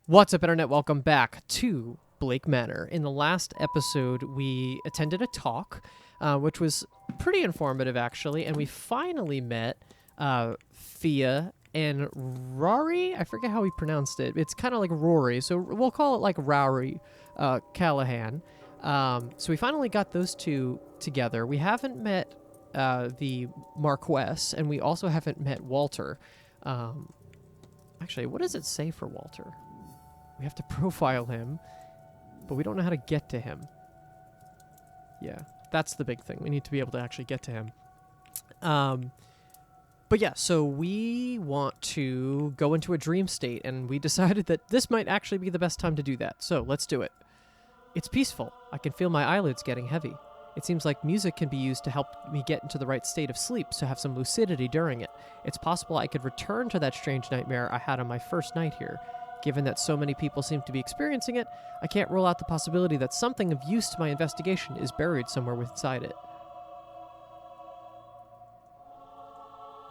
What's up, Internet? Welcome back to Blake Manor. In the last episode, we attended a talk, which was pretty informative, actually, and we finally met Thea and Rory. I forget how he pronounced it. It's kind of like Rory, so we'll call it like Rory Callahan. So we finally got those two together. We haven't met the Marquess, and we also haven't met Walter. Actually, what does it say for Walter? We have to profile him, but we don't know how to get to him. Yeah, that's the big thing. We need to be able to actually get to him. But yeah, so we want to go into a dream state, and we decided that this might actually be the best time to do that. So let's do it. It's peaceful. I can feel my eyelids getting heavy. It seems like music can be used to help me get into the right state of sleep, so have some lucidity during it. It's possible I could return to that strange nightmare I had on my first night here. Given that so many people seem to be experiencing it, I can't rule out the possibility that something of use to my investigation is buried somewhere inside it.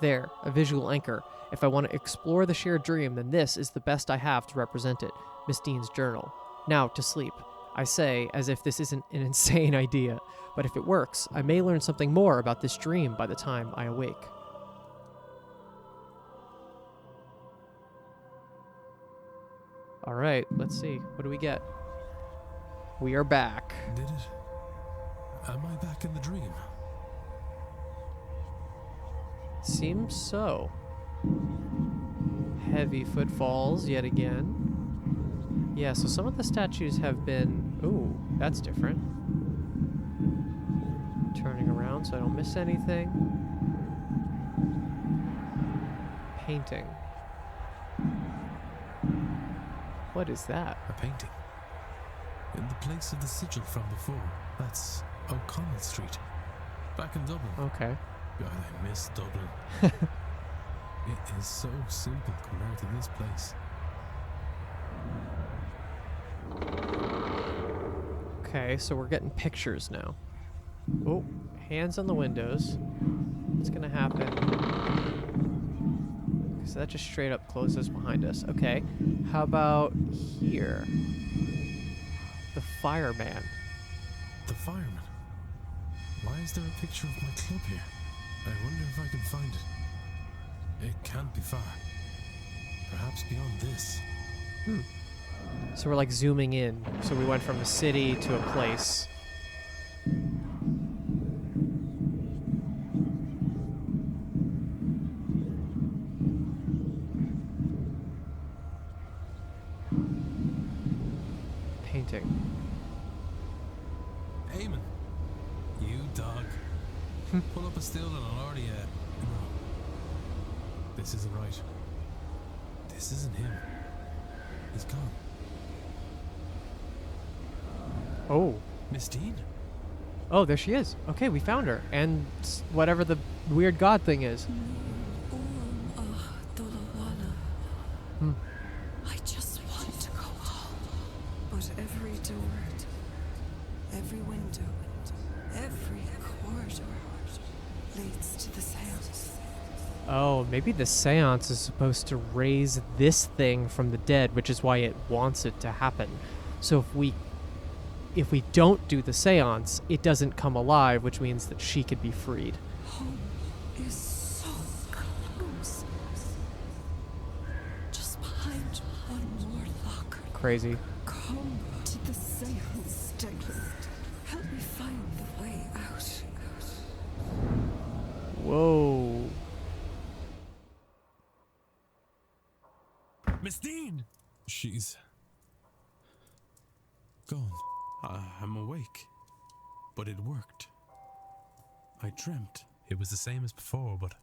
There, a visual anchor. If I want to explore the shared dream, then this is the best I have to represent it. Miss Deane's journal. Now, to sleep. I say, as if this isn't an insane idea, but if it works, I may learn something more about this dream by the time I awake. All right, let's see. What do we get? We are back. Did it? Am I back in the dream? Seems so. Heavy footfalls yet again. Yeah, so some of the statues have been... Ooh, that's different. Turning around so I don't miss anything. Painting. What is that? A painting. In the place of the sigil from before. That's O'Connell Street. Back in Dublin. Okay. God, I miss Dublin. It is so simple compared to this place. Okay, so we're getting pictures now. Oh, hands on the windows. What's gonna happen? So that just straight up closes behind us. Okay, how about here? The fireman. The fireman? Why is there a picture of my club here? I wonder if I can find it. It can't be far. Perhaps beyond this. So we're like zooming in. So we went from a city to a place. Painting. Eamon! You dog. Pull up a stool and I'll already, no. This isn't right. This isn't him. He's gone. Oh. Miss Deane? Oh, there she is. Okay, we found her. And whatever the weird god thing is. I just want to go home. But every door, every window, every corridor leads to the Séance. Oh, maybe the Séance is supposed to raise this thing from the dead, which is why it wants it to happen. So if we don't do the Séance, it doesn't come alive, which means that she could be freed. Home is so close. Just behind one more locker. Crazy. Come to the Séance, Declan. Help me find the way out. Whoa. Miss Deane! She's gone. I'm awake. But it worked. I dreamt. It was the same as before, but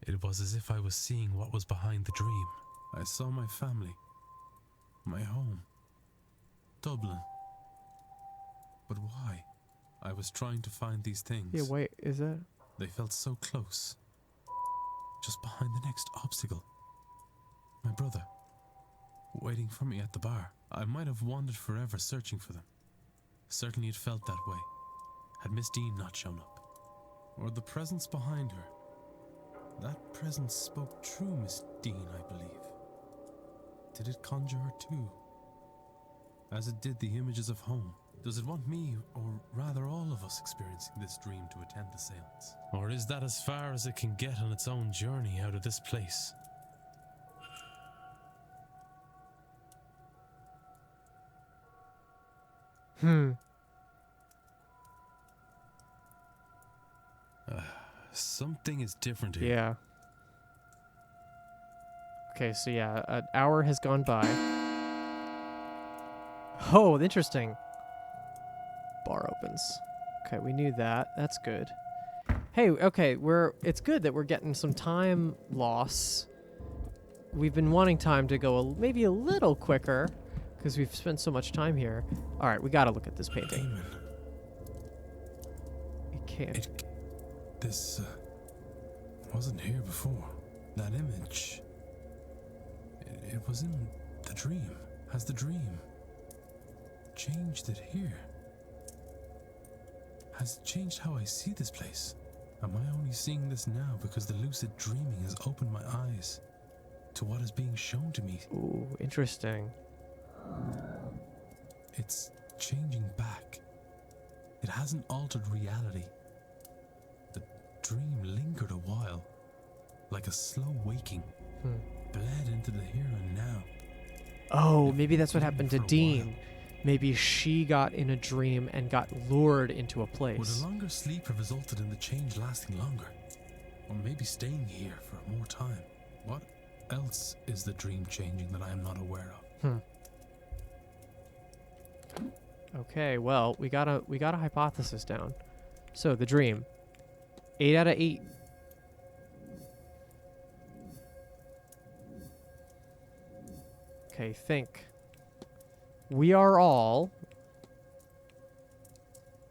it was as if I was seeing what was behind the dream. I saw my family. My home. Dublin. But why? I was trying to find these things. Yeah, wait, is that? They felt so close. Just behind the next obstacle. My brother. Waiting for me at the bar. I might have wandered forever searching for them. Certainly it felt that way. Had Miss Deane not shown up. Or the presence behind her. That presence spoke true, Miss Deane, I believe. Did it conjure her too? As it did the images of home? Does it want me, or rather all of us, experiencing this dream to attend the seance? Or is that as far as it can get on its own journey out of this place? Something is different here. Yeah. Okay, so yeah, an hour has gone by. Oh, interesting. Bar opens. Okay, we knew that. That's good. Hey, okay, it's good that we're getting some time loss. We've been wanting time to go maybe a little quicker because we've spent so much time here. All right, we got to look at this painting. Damon. It can't. This wasn't here before. That image. It was in the dream. Has the dream changed it here? Has it changed how I see this place? Am I only seeing this now because the lucid dreaming has opened my eyes to what is being shown to me? Ooh, interesting. It's changing back. It hasn't altered reality. The dream lingered a while, like a slow waking, bled into the here and now. Oh, maybe that's what happened to Deane. Maybe she got in a dream and got lured into a place. Would a longer sleep have resulted in the change lasting longer? Or maybe staying here for more time? What else is the dream changing that I am not aware of? Okay, well, we got a hypothesis down. So, the dream. 8 out of 8. Okay, think. We are all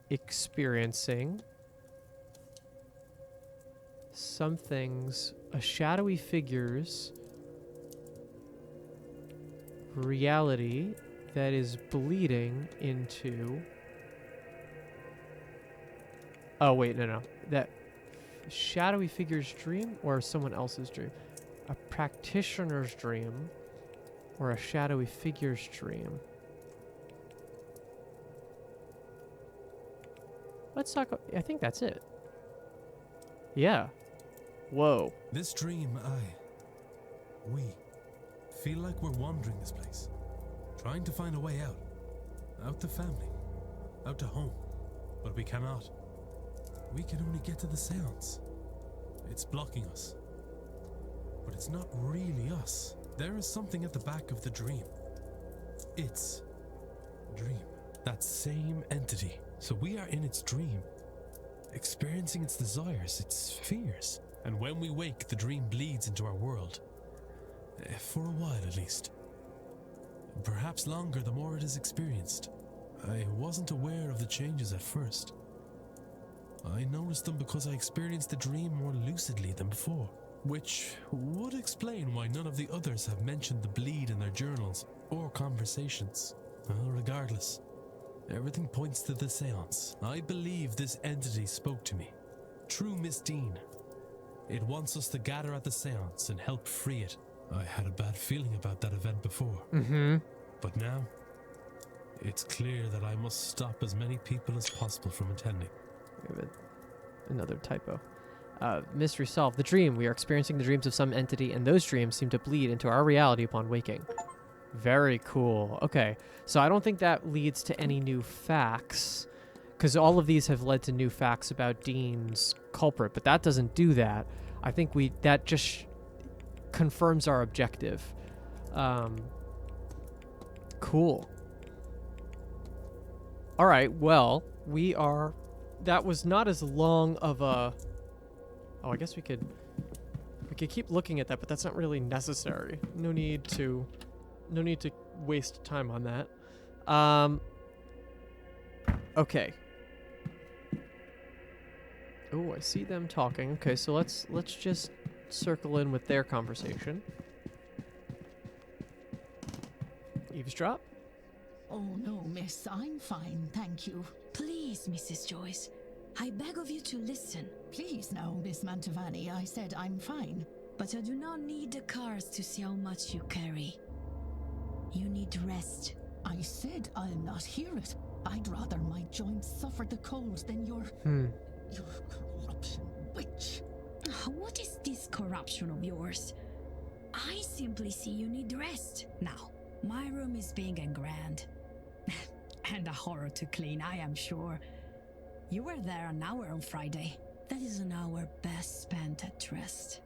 experiencing some things, a shadowy figure's reality that is bleeding into... Oh, wait, no. That shadowy figure's dream or someone else's dream? A practitioner's dream or a shadowy figure's dream? Let's talk... I think that's it. Yeah. Whoa. This dream, we feel like we're wandering this place, trying to find a way out. Out to family, out to home. But we cannot. We can only get to the seance. It's blocking us. But it's not really us. There is something at the back of the dream. It's dream. That same entity. So we are in its dream, experiencing its desires, its fears. And when we wake, the dream bleeds into our world. For a while at least. Perhaps longer the more it is experienced. I wasn't aware of the changes at first. I noticed them because I experienced the dream more lucidly than before. Which would explain why none of the others have mentioned the bleed in their journals or conversations. Well, regardless, everything points to the seance. I believe this entity spoke to me. True Miss Deane. It wants us to gather at the seance and help free it. I had a bad feeling about that event before. But now, it's clear that I must stop as many people as possible from attending. Another typo. Mystery solved. The dream. We are experiencing the dreams of some entity, and those dreams seem to bleed into our reality upon waking. Very cool. Okay, so I don't think that leads to any new facts, because all of these have led to new facts about Deane's culprit, but that doesn't do that. I think that just confirms our objective. Cool. All right, well, that was not as long of a... Oh, I guess we could keep looking at that, but that's not really necessary. No need to waste time on that. Okay. Oh, I see them talking. Okay, so let's just circle in with their conversation. Eavesdrop? Oh, no, miss. I'm fine, thank you. Please, Mrs. Joyce, I beg of you to listen. Please now, Miss Mantovani. I said I'm fine. But I do not need the cars to see how much you carry. You need rest. I said I'll not hear it. I'd rather my joints suffer the cold than your corruption witch. What is this corruption of yours? I simply see you need rest. Now, my room is big and grand. And a horror to clean, I am sure. You were there an hour on Friday. That is an hour best spent at rest.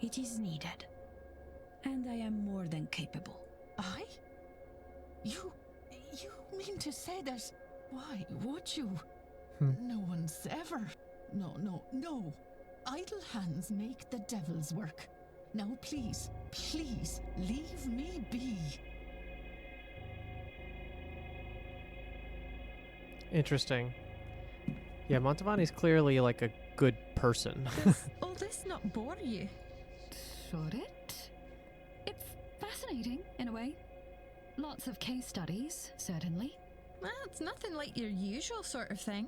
It is needed. And I am more than capable. I? You mean to say that? Why would you? No one's ever. No. Idle hands make the devil's work. Now please, leave me be. Interesting. Yeah, Montavani's clearly like a good person. Does all this not bore you? Should it? It's fascinating, in a way. Lots of case studies, certainly. Well, it's nothing like your usual sort of thing.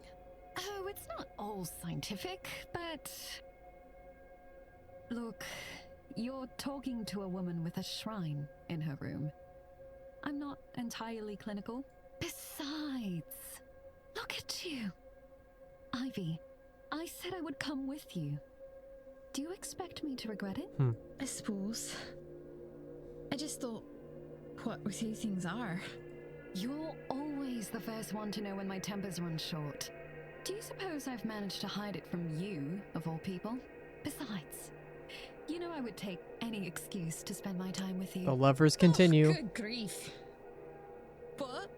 Oh, it's not all scientific, but... Look, you're talking to a woman with a shrine in her room. I'm not entirely clinical. Besides, look at you. Ivy, I said I would come with you. Do you expect me to regret it? I suppose. I just thought, what with who things are. You're always the first one to know when my tempers run short. Do you suppose I've managed to hide it from you, of all people? Besides, you know I would take any excuse to spend my time with you. The lovers continue. Oh, good grief. But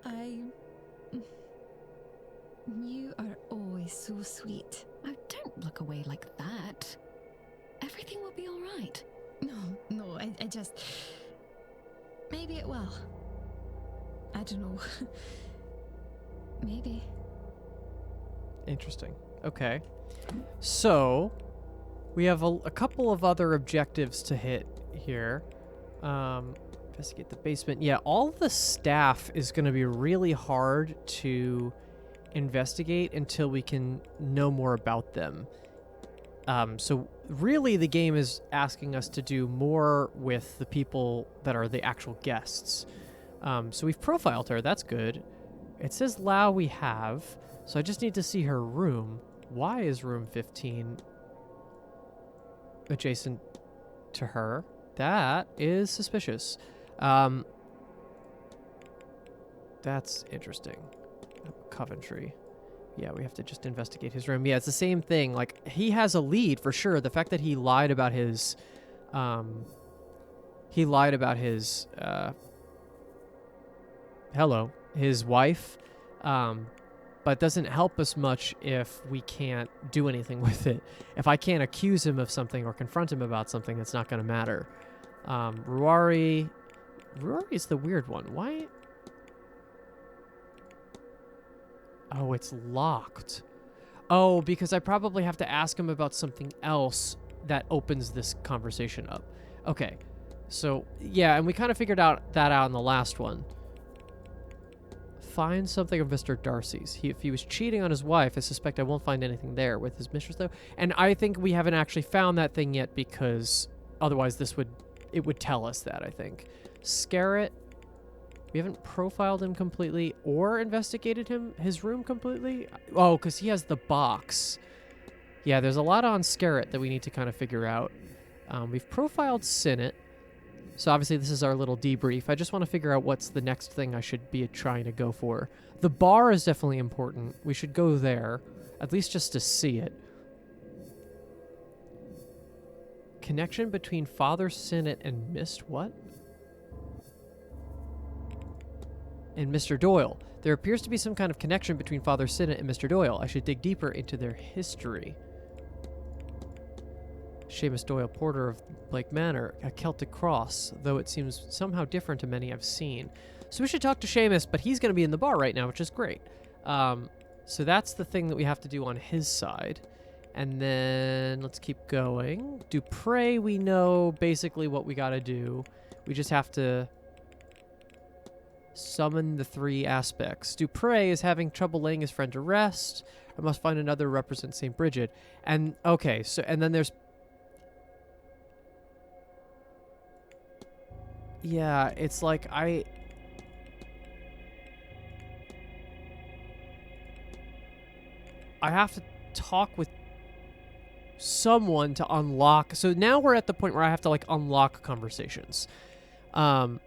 you are always so sweet. Oh, don't look away like that. Everything will be all right. No, I just... Maybe it will. I don't know. Maybe. Interesting. Okay. So, we have a couple of other objectives to hit here. Investigate the basement. Yeah, all the staff is going to be really hard to investigate until we can know more about them. So really the game is asking us to do more with the people that are the actual guests. So we've profiled her. That's good. It says Lao we have. So I just need to see her room. Why is room 15 adjacent to her? That is suspicious. That's interesting. Coventry. Yeah, we have to just investigate his room. Yeah, it's the same thing. Like, he has a lead for sure. The fact that he lied about his... his wife. But doesn't help us much if we can't do anything with it. If I can't accuse him of something or confront him about something, it's not going to matter. Ruari is the weird one. Why? Oh, it's locked. Oh, because I probably have to ask him about something else that opens this conversation up. Okay. So, yeah, and we kind of figured that out in the last one. Find something of Mr. Darcy's. If he was cheating on his wife, I suspect I won't find anything there with his mistress, though. And I think we haven't actually found that thing yet because otherwise it would tell us that, I think. Scarrett. We haven't profiled him completely or investigated his room completely. Oh, because he has the box. Yeah, there's a lot on Scarrett that we need to kind of figure out. We've profiled Sinnott. So obviously this is our little debrief. I just want to figure out what's the next thing I should be trying to go for. The bar is definitely important. We should go there, at least just to see it. Connection between Father Sinnott and what? And Mr. Doyle. There appears to be some kind of connection between Father Sinnott and Mr. Doyle. I should dig deeper into their history. Seamus Doyle, porter of Blake Manor, a Celtic cross, though it seems somehow different to many I've seen. So we should talk to Seamus, but he's going to be in the bar right now, which is great. So that's the thing that we have to do on his side. And then let's keep going. Dupre, we know basically what we got to do. We just have to summon the three aspects. Dupre is having trouble laying his friend to rest. I must find another to represent St. Bridget. And, okay, so, and then there's... Yeah, it's like I have to talk with someone to unlock. So now we're at the point where I have to like unlock conversations. I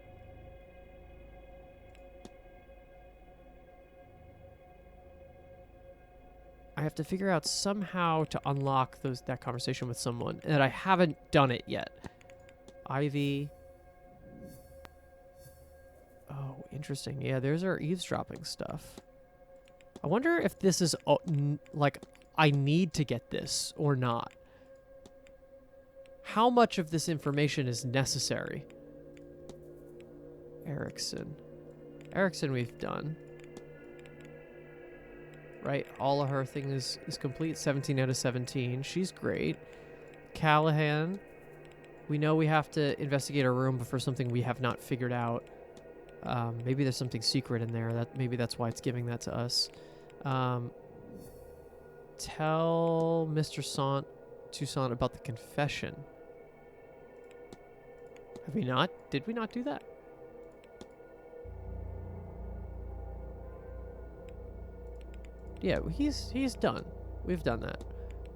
have to figure out somehow to unlock that conversation with someone, and I haven't done it yet. Ivy. Oh, interesting. Yeah, there's our eavesdropping stuff. I wonder if this is like I need to get this or not. How much of this information is necessary? Erickson we've done. Right, all of her thing is complete. 17 out of 17. She's great. Callahan. We know we have to investigate our room for something we have not figured out. Maybe there's something secret in there. Maybe that's why it's giving that to us. Tell Mr. Toussaint about the confession. Have we not? Did we not do that? Yeah, he's done. We've done that.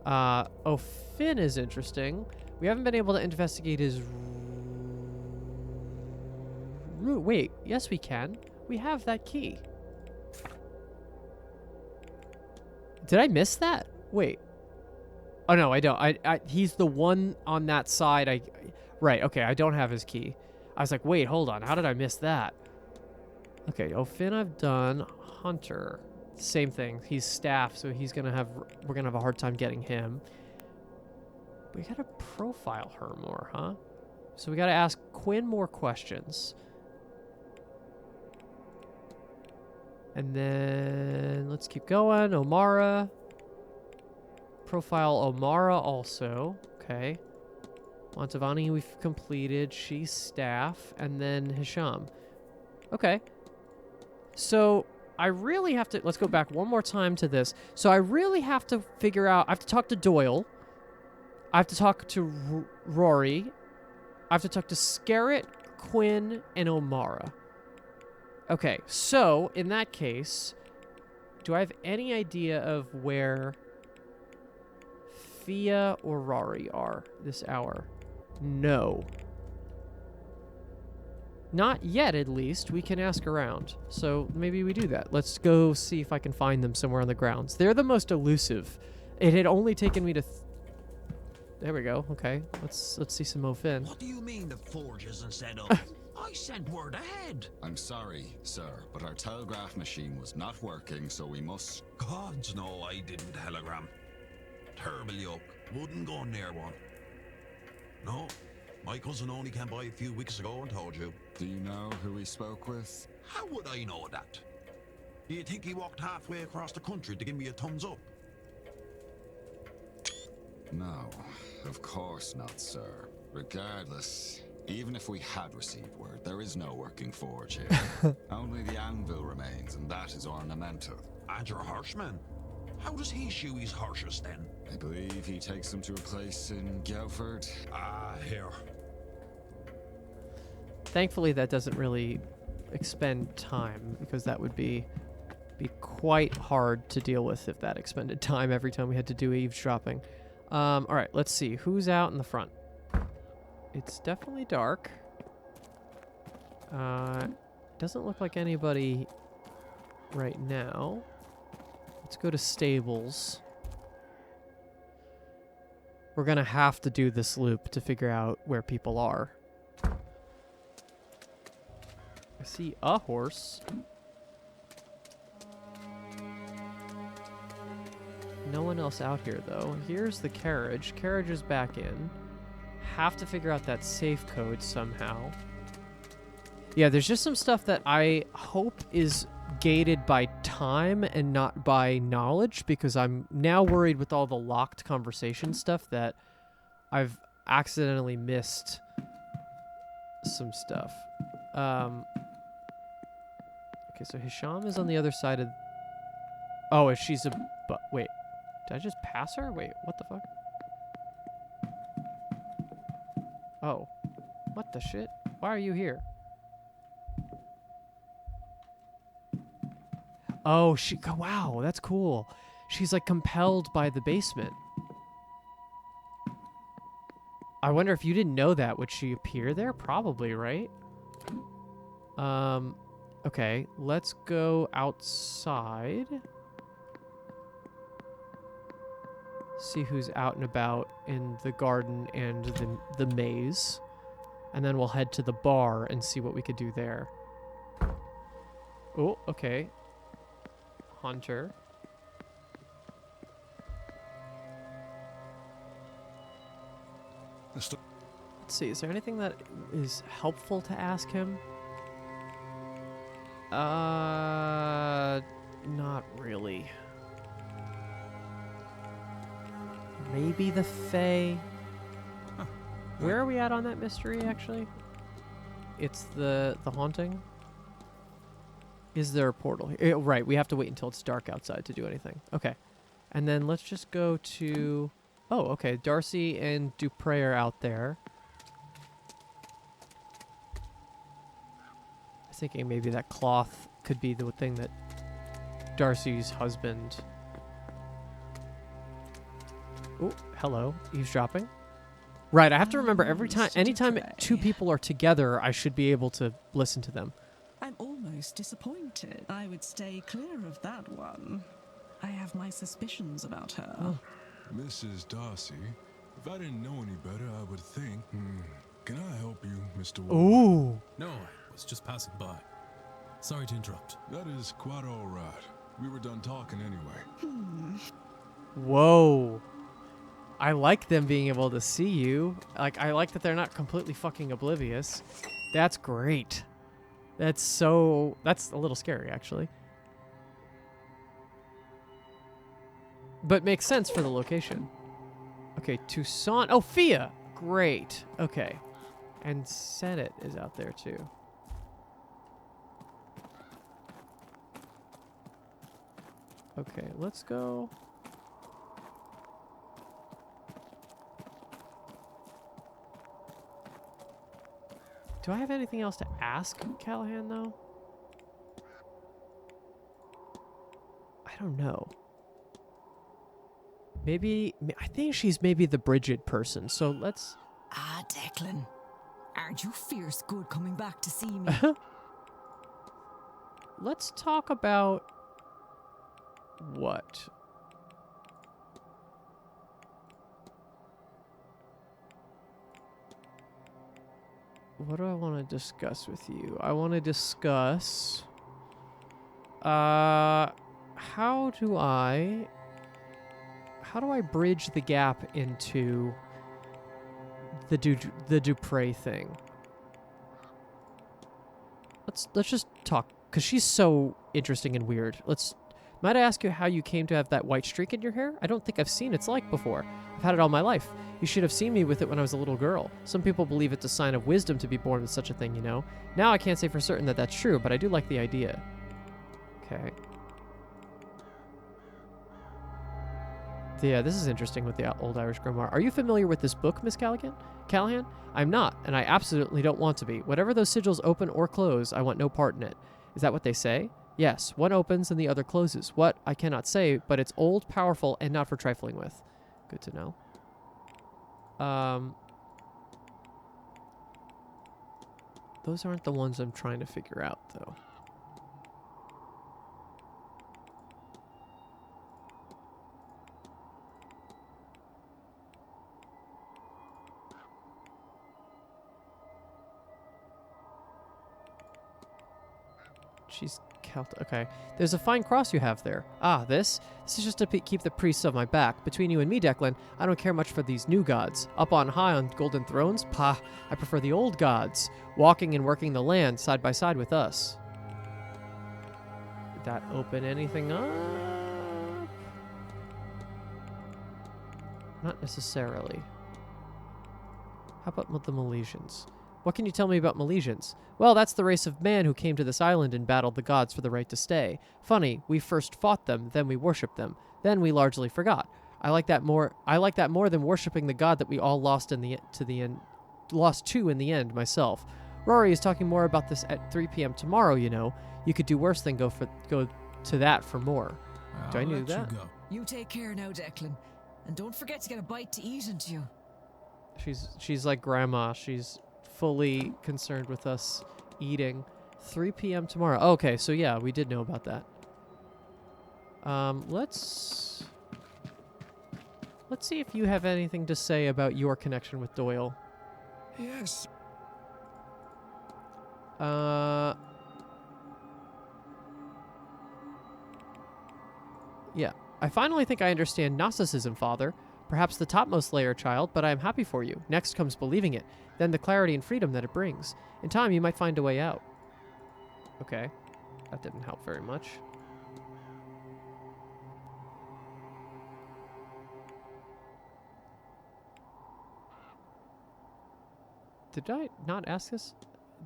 Oh, Finn is interesting. We haven't been able to investigate his route. Wait, yes we can. We have that key. Did I miss that? Wait. Oh no, I don't. He's the one on that side. Right, okay, I don't have his key. I was like, wait, hold on. How did I miss that? Okay, oh, Finn I've done. Hunter. Same thing. He's staff, so we're gonna have a hard time getting him. We gotta profile her more, huh? So we gotta ask Quinn more questions. And then let's keep going. Omara. Profile Omara also. Okay. Montavani we've completed. She's staff. And then Hisham. Okay. So I really have to... Let's go back one more time to this. So I really have to figure out... I have to talk to Doyle. I have to talk to Rory. I have to talk to Scarrett, Quinn, and Omara. Okay, so in that case, do I have any idea of where Fia or Rory are this hour? No. Not yet, at least. We can ask around. So maybe we do that. Let's go see if I can find them somewhere on the grounds. They're the most elusive. It had only taken me to... There we go. Okay. Let's see some Mo Finn. What do you mean the forge isn't set up? I sent word ahead. I'm sorry, sir, but our telegraph machine was not working, so we must... Gods no, I didn't telegram. Terrible yoke. Wouldn't go near one. No, my cousin only came by a few weeks ago and told you. Do you know who we spoke with? How would I know that? Do you think he walked halfway across the country to give me a thumbs up? No, of course not, sir. Regardless, even if we had received word, there is no working forge here. Only the anvil remains, and that is ornamental. And your horseman? How does he shoe his horses then? I believe he takes them to a place in Guildford. Ah, here. Thankfully, that doesn't really expend time, because that would be quite hard to deal with if that expended time every time we had to do eavesdropping. All right, let's see. Who's out in the front? It's definitely dark. Doesn't look like anybody right now. Let's go to stables. We're gonna have to do this loop to figure out where people are. I see a horse. No one else out here, though. Here's the carriage. Carriage is back in. Have to figure out that safe code somehow. Yeah, there's just some stuff that I hope is gated by time and not by knowledge, because I'm now worried with all the locked conversation stuff that I've accidentally missed some stuff. Okay, so Hisham is on the other side of... Oh, if she's a... But wait. Did I just pass her? Wait, what the fuck? Oh. What the shit? Why are you here? Oh, wow, that's cool. She's like compelled by the basement. I wonder if you didn't know that, would she appear there? Probably, right? Okay, let's go outside. See who's out and about in the garden and the maze. And then we'll head to the bar and see what we could do there. Oh, okay. Hunter. Let's see, is there anything that is helpful to ask him? Not really. Maybe the Fae. Huh. Where are we at on that mystery, actually? It's the haunting? Is there a portal here? Right, we have to wait until it's dark outside to do anything. Okay. And then let's just go to... Oh, okay. Darcy and Dupre are out there. I was thinking maybe that cloth could be the thing that Darcy's husband... Oh, hello. Eavesdropping. Right, I have to remember anytime two people are together, I should be able to listen to them. I'm almost disappointed. I would stay clear of that one. I have my suspicions about her. Oh. Mrs. Darcy, if I didn't know any better, I would think... Can I help you, Mr. Ward? Ooh. No, I was just passing by. Sorry to interrupt. That is quite all right. We were done talking anyway. Whoa. I like them being able to see you. Like, I like that they're not completely fucking oblivious. That's great. That's a little scary, actually. But makes sense for the location. Okay, Tucson. Oh, Fia! Great. Okay. And Senate is out there, too. Okay, let's go... Do I have anything else to ask Callahan, though? I don't know. Maybe... I think she's maybe the Bridget person, so let's... Ah, Declan. Aren't you fierce good coming back to see me? Let's talk about... What? What do I want to discuss with you? I want to discuss... How do I bridge the gap into the Dupre thing? Let's just talk, because she's so interesting and weird. Might I ask you how you came to have that white streak in your hair? I don't think I've seen its like before. I've had it all my life. You should have seen me with it when I was a little girl. Some people believe it's a sign of wisdom to be born with such a thing, you know? Now I can't say for certain that that's true, but I do like the idea. Okay. Yeah, this is interesting with the Old Irish Grimoire. Are you familiar with this book, Miss Callahan? I'm not, and I absolutely don't want to be. Whatever those sigils open or close, I want no part in it. Is that what they say? Yes, one opens and the other closes. What? I cannot say, but it's old, powerful, and not for trifling with. Good to know. Those aren't the ones I'm trying to figure out, though. She's Celtic. Okay. There's a fine cross you have there. Ah, this? This is just to keep the priests off my back. Between you and me, Declan, I don't care much for these new gods. Up on high on golden thrones? Pah, I prefer the old gods, walking and working the land side by side with us. Did that open anything up? Not necessarily. How about the Milesians? What can you tell me about Milesians? Well, that's the race of man who came to this island and battled the gods for the right to stay. Funny, we first fought them, then we worshipped them. Then we largely forgot. I like that more than worshipping the god that we all lost to in the end myself. Rory is talking more about this at 3 p.m. tomorrow, you know. You could do worse than go to that for more. Do I I'll know let that? You go. You take care now, Declan. And don't forget to get a bite to eat into you. She's like grandma. She's fully concerned with us eating. 3 p.m. tomorrow. Okay, so yeah, we did know about that. Let's see if you have anything to say about your connection with Doyle. Yes. Yeah. I finally think I understand Gnosticism, Father. Perhaps the topmost layer, child, but I am happy for you. Next comes believing it, then the clarity and freedom that it brings. In time, you might find a way out. Okay. That didn't help very much. Did I not ask this?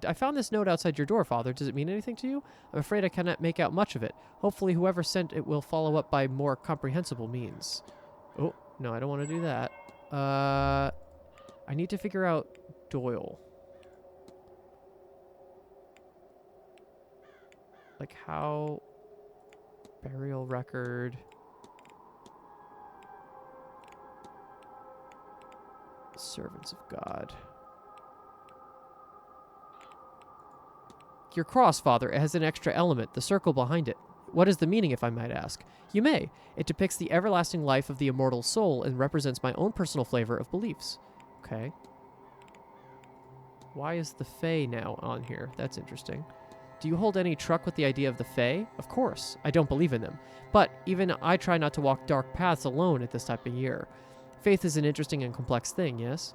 I found this note outside your door, Father. Does it mean anything to you? I'm afraid I cannot make out much of it. Hopefully whoever sent it will follow up by more comprehensible means. Oh, no, I don't want to do that. I need to figure out Doyle. Like how... Burial record... Servants of God... Your cross, Father, it has an extra element, the circle behind it. What is the meaning, if I might ask? You may. It depicts the everlasting life of the immortal soul and represents my own personal flavor of beliefs. Okay. Why is the Fae now on here? That's interesting. Do you hold any truck with the idea of the Fae? Of course. I don't believe in them. But even I try not to walk dark paths alone at this time of year. Faith is an interesting and complex thing, yes?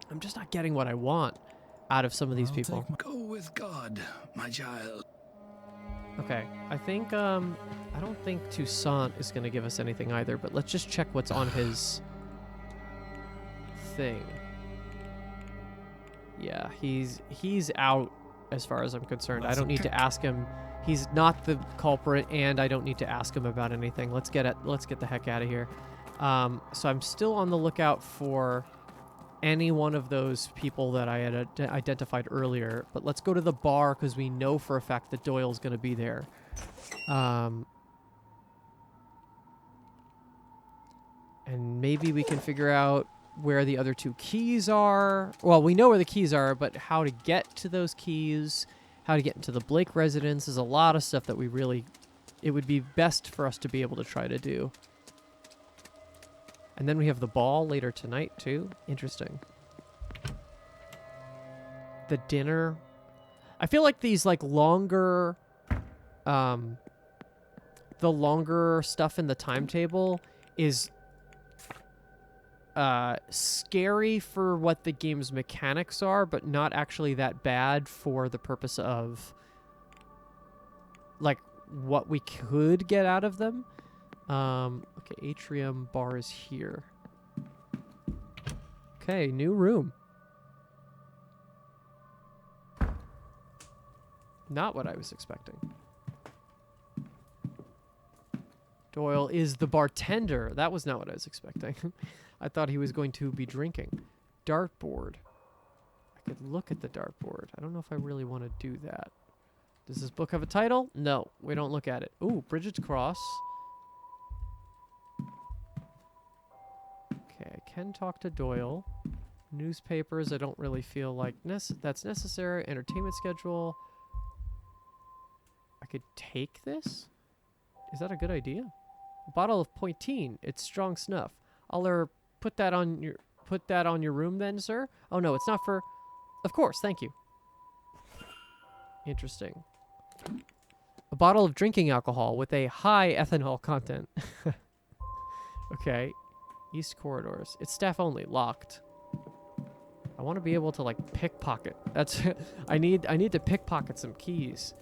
I'm just not getting what I want out of some of these people. Go with God, my child. Okay, I think, I don't think Toussaint is going to give us anything either, but let's just check what's on his thing. Yeah, he's out as far as I'm concerned. I don't need to ask him. He's not the culprit, and I don't need to ask him about anything. Let's get the heck out of here. So I'm still on the lookout for any one of those people that I had identified earlier, but let's go to the bar because we know for a fact that Doyle's going to be there. And maybe we can figure out where the other 2 keys are. Well, we know where the keys are, but how to get to those keys, how to get into the Blake residence is a lot of stuff that we really... It would be best for us to be able to try to do. And then we have the ball later tonight, too. Interesting. The dinner. I feel like these, like, longer... the longer stuff in the timetable is... scary for what the game's mechanics are, but not actually that bad for the purpose of... like, what we could get out of them. Okay, atrium bar is here. Okay, new room. Not what I was expecting. Doyle is the bartender. That was not what I was expecting. I thought he was going to be drinking. Dartboard. I could look at the dartboard. I don't know if I really want to do that. Does this book have a title? No, we don't look at it. Ooh, Bridget's Cross. Okay, I can talk to Doyle. Newspapers, I don't really feel like that's necessary. Entertainment schedule. I could take this? Is that a good idea? A bottle of Poitin. It's strong snuff. I'll put that on your room then, sir? Oh no, it's not for... Of course, thank you. Interesting. A bottle of drinking alcohol with a high ethanol content. Okay. East corridors. It's staff only. Locked. I want to be able to, like, pickpocket. That's... I need to pickpocket some keys.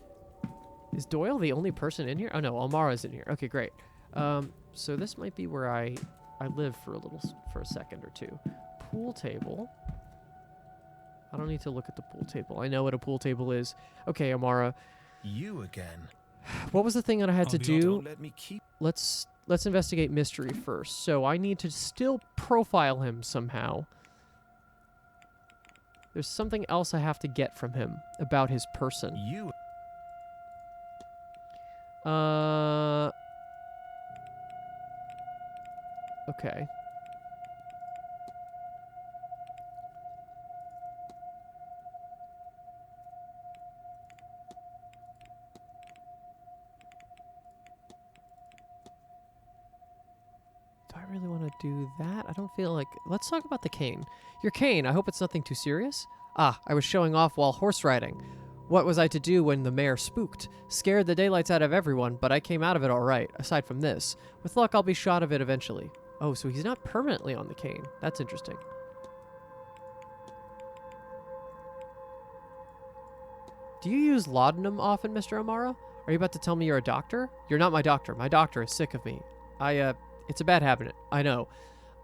Is Doyle the only person in here? Oh no, Almara's in here. Okay, great. So this might be where I live for a second or two. Pool table. I don't need to look at the pool table. I know what a pool table is. Okay, Amara. You again. What was the thing that I had to do? Don't let me keep... Let's investigate mystery first. So I need to still profile him somehow. There's something else I have to get from him about his person. You. Okay. Do I really want to do that? I don't feel like... Let's talk about the cane. Your cane, I hope it's nothing too serious? Ah, I was showing off while horse riding. What was I to do when the mare spooked? Scared the daylights out of everyone, but I came out of it all right, aside from this. With luck, I'll be shot of it eventually. Oh, so he's not permanently on the cane. That's interesting. Do you use laudanum often, Mr. O'Mara? Are you about to tell me you're a doctor? You're not my doctor. My doctor is sick of me. It's a bad habit, I know.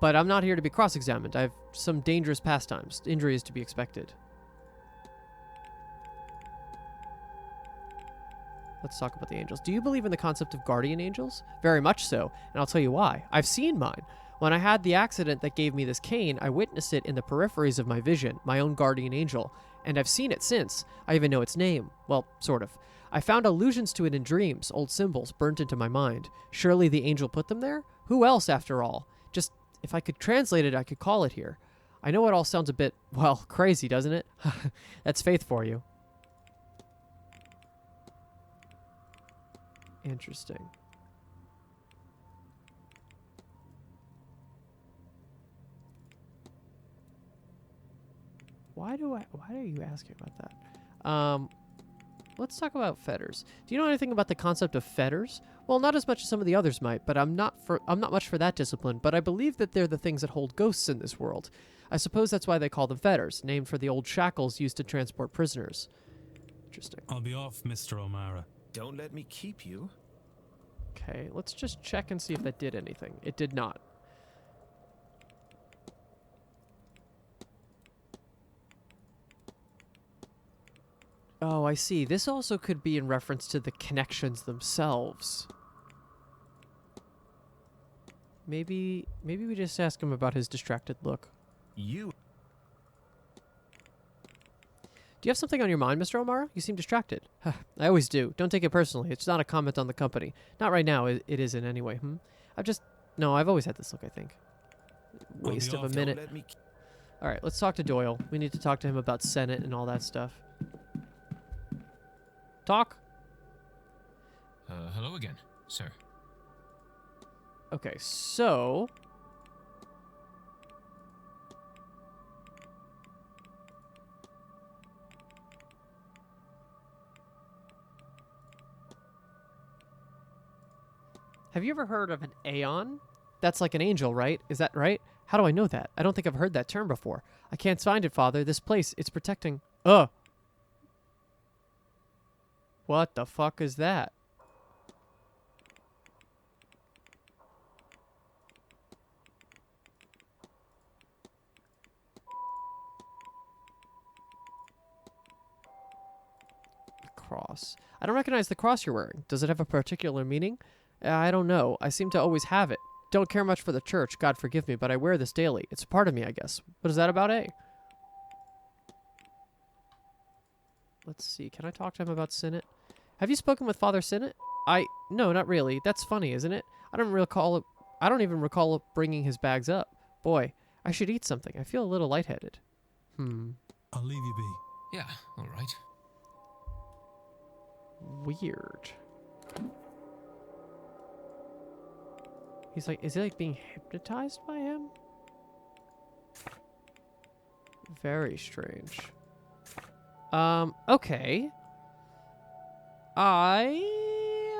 But I'm not here to be cross-examined. I have some dangerous pastimes. Injury is to be expected. Let's talk about the angels. Do you believe in the concept of guardian angels? Very much so, and I'll tell you why. I've seen mine. When I had the accident that gave me this cane, I witnessed it in the peripheries of my vision, my own guardian angel, and I've seen it since. I even know its name. Well, sort of. I found allusions to it in dreams, old symbols burnt into my mind. Surely the angel put them there? Who else, after all? Just, if I could translate it, I could call it here. I know it all sounds a bit, well, crazy, doesn't it? That's faith for you. Interesting. Why are you asking about that? Let's talk about fetters. Do you know anything about the concept of fetters? Well, not as much as some of the others might, but I'm not much for that discipline, but I believe that they're the things that hold ghosts in this world. I suppose that's why they call them fetters, named for the old shackles used to transport prisoners. Interesting. I'll be off, Mr. O'Mara. Don't let me keep you. Okay, let's just check and see if that did anything. It did not. Oh, I see. This also could be in reference to the connections themselves. Maybe we just ask him about his distracted look. You. Do you have something on your mind, Mr. O'Mara? You seem distracted. I always do. Don't take it personally. It's not a comment on the company. Not right now. It isn't anyway. I've always had this look, I think. Waste of a minute. All right, let's talk to Doyle. We need to talk to him about Senate and all that stuff. Talk. Hello again, sir. Okay, so... Have you ever heard of an Aeon? That's like an angel, right? Is that right? How do I know that? I don't think I've heard that term before. I can't find it, Father. This place, it's protecting... What the fuck is that? Cross. I don't recognize the cross you're wearing. Does it have a particular meaning? I don't know. I seem to always have it. Don't care much for the church, God forgive me, but I wear this daily. It's a part of me, I guess. What is that about, A? Let's see. Can I talk to him about Sinnott? Have you spoken with Father Sinnott? No, not really. That's funny, isn't it? I don't even recall bringing his bags up. Boy, I should eat something. I feel a little lightheaded. I'll leave you be. Yeah, all right. Weird. Is he like being hypnotized by him? Very strange. Okay. I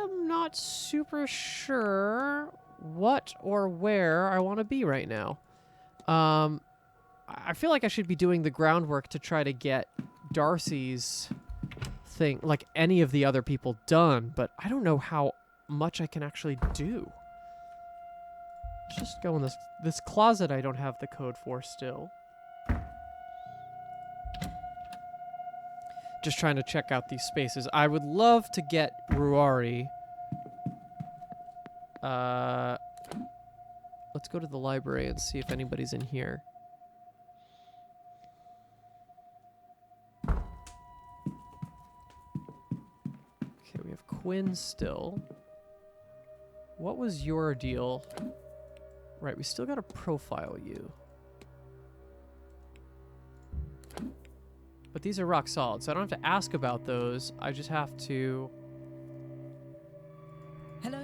am not super sure what or where I want to be right now. I feel like I should be doing the groundwork to try to get Darcy's thing, like any of the other people, done, but I don't know how much I can actually do. Let's just go in this closet I don't have the code for still. Just trying to check out these spaces. I would love to get Ruari. Let's go to the library and see if anybody's in here. have Quinn still. What was your deal? Right, we still gotta profile you. But these are rock solid, so I don't have to ask about those. I just have to... Hello?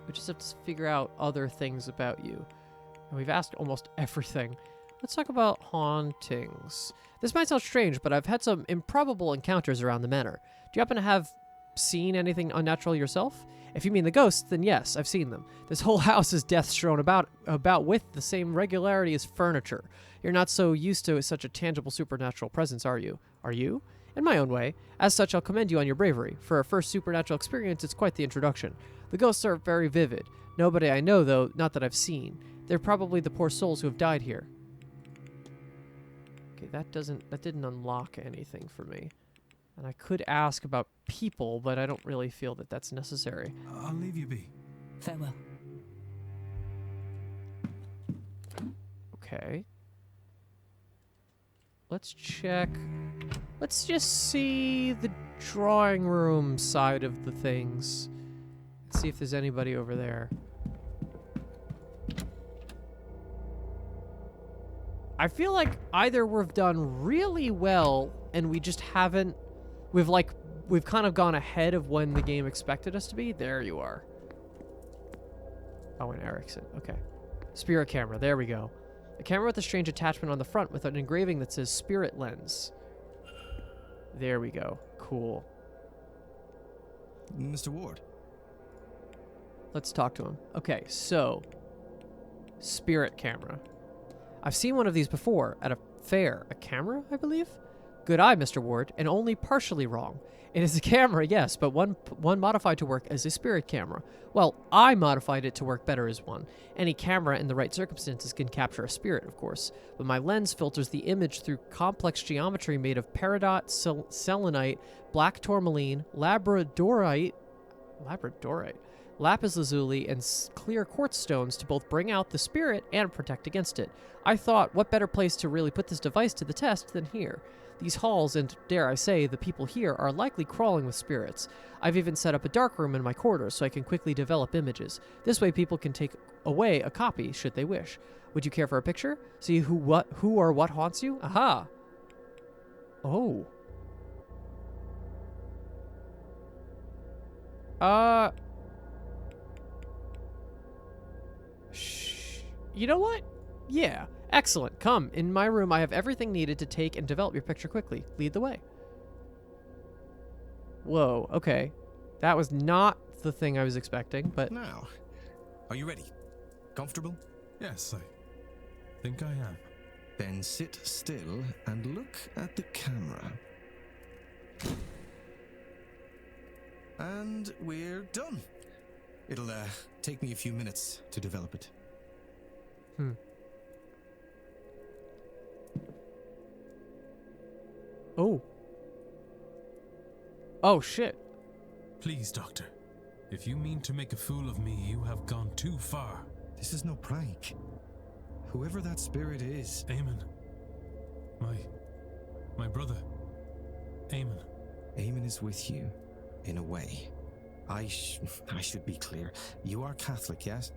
We just have to figure out other things about you. And we've asked almost everything. Let's talk about hauntings. This might sound strange, but I've had some improbable encounters around the manor. Do you happen to have seen anything unnatural yourself? If you mean the ghosts, then yes, I've seen them. This whole house is death strewn about with the same regularity as furniture. You're not so used to such a tangible supernatural presence, are you? Are you? In my own way. As such, I'll commend you on your bravery. For a first supernatural experience, it's quite the introduction. The ghosts are very vivid. Nobody I know, though, not that I've seen. They're probably the poor souls who have died here. Okay, that didn't unlock anything for me. And I could ask about people, but I don't really feel that that's necessary. I'll leave you be. Farewell. Okay. Let's check. Let's just see the drawing room side of the things. See if there's anybody over there. I feel like either we've done really well and we just haven't... We've kind of gone ahead of when the game expected us to be. There you are. Owen Erickson. Okay. Spirit camera. There we go. A camera with a strange attachment on the front with an engraving that says Spirit Lens. There we go. Cool. Mr. Ward. Let's talk to him. Okay, so... Spirit camera. I've seen one of these before at a fair. A camera, I believe? Good eye, Mr. Ward, and only partially wrong. It is a camera, yes, but one modified to work as a spirit camera. Well, I modified it to work better as one. Any camera in the right circumstances can capture a spirit, of course, but my lens filters the image through complex geometry made of peridot, selenite, black tourmaline, labradorite, lapis lazuli, and clear quartz stones to both bring out the spirit and protect against it. I thought, what better place to really put this device to the test than here? These halls, and dare I say, the people here, are likely crawling with spirits. I've even set up a dark room in my quarters so I can quickly develop images. This way people can take away a copy, should they wish. Would you care for a picture? See who or what haunts you? Aha! Oh. You know what? Yeah. Excellent. Come. In my room, I have everything needed to take and develop your picture quickly. Lead the way. Whoa. Okay. That was not the thing I was expecting, but... Now, are you ready? Comfortable? Yes, I think I am. Then sit still and look at the camera. And we're done. It'll take me a few minutes to develop it. Oh. Oh, shit. Please, Doctor. If you mean to make a fool of me, you have gone too far. This is no prank. Whoever that spirit is... Eamon. My brother. Eamon. Eamon is with you, in a way. I should be clear. You are Catholic, yes?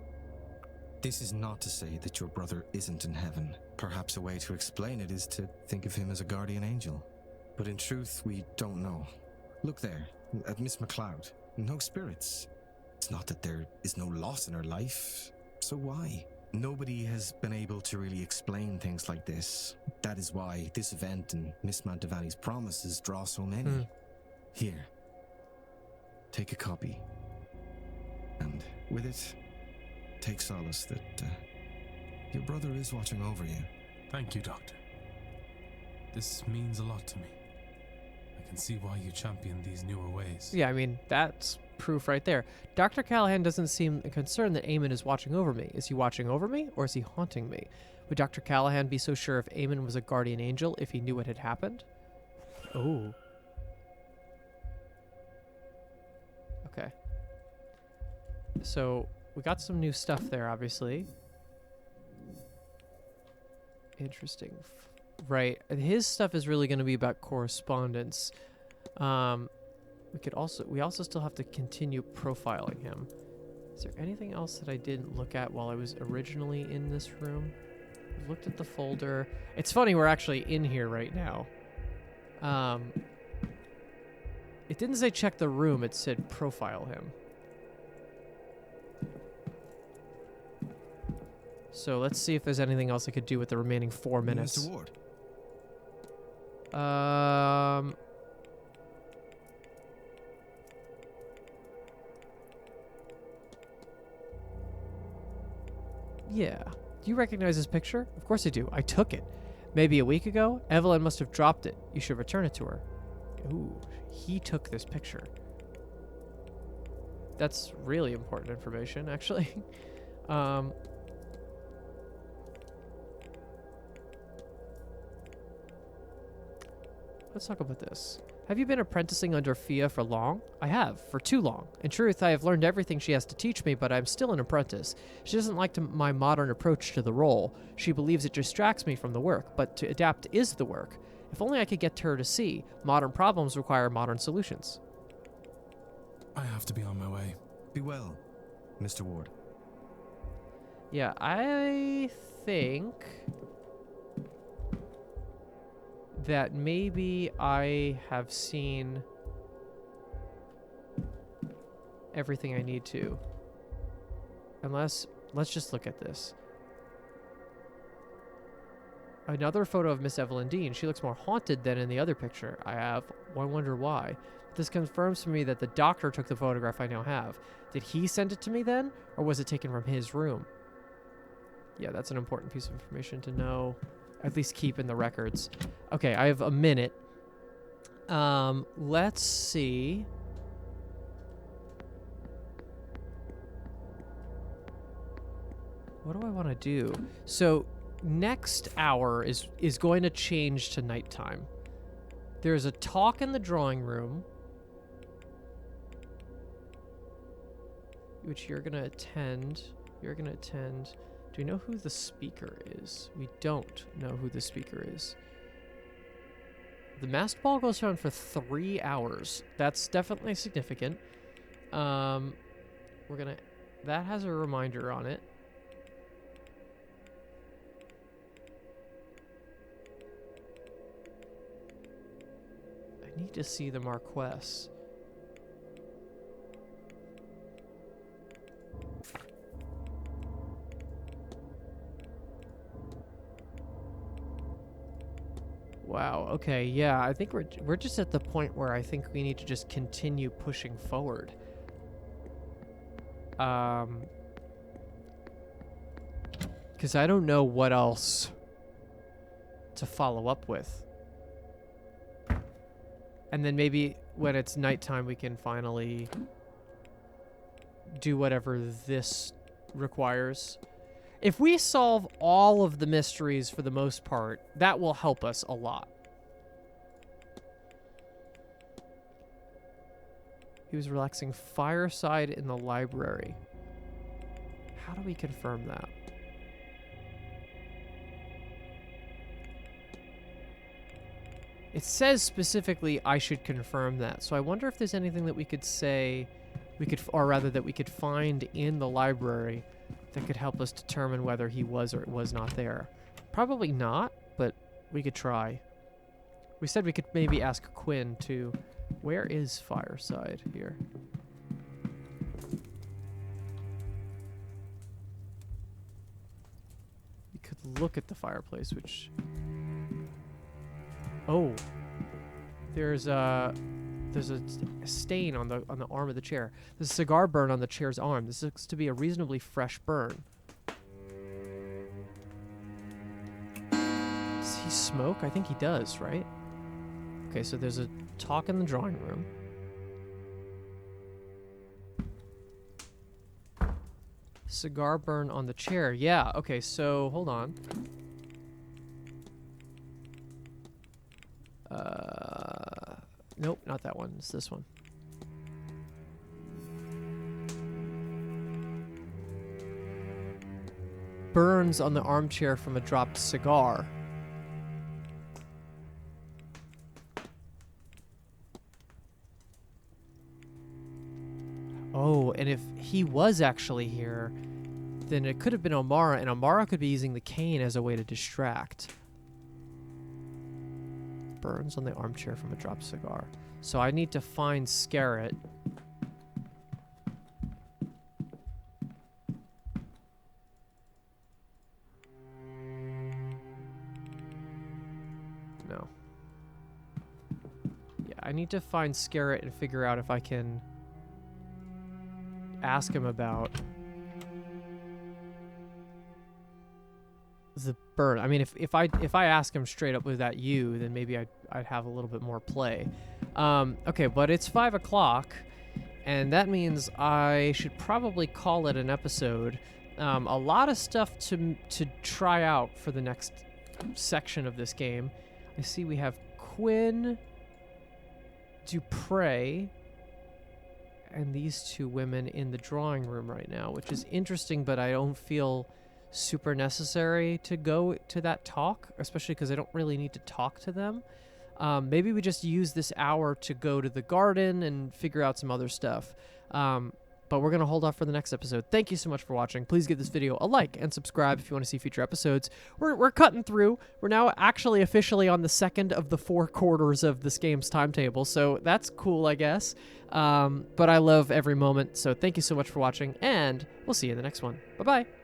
This is not to say that your brother isn't in heaven. Perhaps a way to explain it is to think of him as a guardian angel. But in truth, we don't know. Look there, at Miss MacLeod. No spirits. It's not that there is no loss in her life. So why? Nobody has been able to really explain things like this. That is why this event and Miss Mantovani's promises draw so many. Here. Take a copy. And with it, take solace that your brother is watching over you. Thank you, Doctor. This means a lot to me. I can see why you champion these newer ways. Yeah, I mean, that's proof right there. Dr. Callahan doesn't seem concerned that Eamon is watching over me. Is he watching over me, or is he haunting me? Would Dr. Callahan be so sure if Eamon was a guardian angel if he knew what had happened? Oh. Okay. So, we got some new stuff there, obviously. Interesting. Right. His stuff is really going to be about correspondence. we also still have to continue profiling him. Is there anything else that I didn't look at while I was originally in this room? I've looked at the folder. It's funny, we're actually in here right now. It didn't say check the room, it said profile him. So let's see if there's anything else I could do with the remaining 4 minutes. Mr. Ward. Yeah. Do you recognize this picture? Of course I do. I took it. Maybe a week ago? Evelyn must have dropped it. You should return it to her. Ooh, he took this picture. That's really important information, actually. Let's talk about this. Have you been apprenticing under Fia for long? I have, for too long. In truth, I have learned everything she has to teach me, but I'm still an apprentice. She doesn't like my modern approach to the role. She believes it distracts me from the work, but to adapt is the work. If only I could get her to see, modern problems require modern solutions. I have to be on my way. Be well, Mr. Ward. Yeah, I think that maybe I have seen everything I need to. Unless, let's just look at this. Another photo of Miss Evelyn Deane. She looks more haunted than in the other picture I have. I wonder why. This confirms to me that the doctor took the photograph I now have. Did he send it to me then? Or was it taken from his room? Yeah, that's an important piece of information to know. At least keep in the records. Okay, I have a minute. Let's see. What do I want to do? So next hour is going to change to nighttime. There's a talk in the drawing room, which you're going to attend. You're going to attend. Do we know who the speaker is? We don't know who the speaker is. The masked ball goes on for 3 hours. That's definitely significant. We're gonna... That has a reminder on it. I need to see the Marquess. Wow, okay, yeah, I think we're just at the point where I think we need to just continue pushing forward. Because I don't know what else to follow up with. And then maybe when it's nighttime we can finally do whatever this requires. If we solve all of the mysteries for the most part, that will help us a lot. He was relaxing fireside in the library. How do we confirm that? It says specifically I should confirm that. So I wonder if there's anything that we could say, or rather that we could find in the library that could help us determine whether he was or was not there. Probably not, but we could try. We said we could maybe ask Quinn too. Where is Fireside here? We could look at the fireplace, which... Oh. There's a stain on the arm of the chair. There's a cigar burn on the chair's arm. This looks to be a reasonably fresh burn. Does he smoke? I think he does, right? Okay, so there's a talk in the drawing room. Cigar burn on the chair. Yeah, okay, so hold on. Nope, not that one. It's this one. Burns on the armchair from a dropped cigar. Oh, and if he was actually here, then it could have been Omara, and Omara could be using the cane as a way to distract. Burns on the armchair from a dropped cigar. So I need to find Scarrett. No. Yeah, I need to find Scarrett and figure out if I can ask him about the burn. I mean, if I ask him straight up, was that you, then maybe I'd have a little bit more play. Okay, but it's 5 o'clock, and that means I should probably call it an episode. A lot of stuff to try out for the next section of this game. I see we have Quinn, Dupre, and these two women in the drawing room right now, which is interesting, but I don't feel super necessary to go to that talk, especially because I don't really need to talk to them. Maybe we just use this hour to go to the garden and figure out some other stuff. But we're going to hold off for the next episode. Thank you so much for watching. Please give this video a like and subscribe if you want to see future episodes. We're cutting through. We're now actually officially on the second of the 4 quarters of this game's timetable, so that's cool, I guess. But I love every moment, so thank you so much for watching, and we'll see you in the next one. Bye-bye.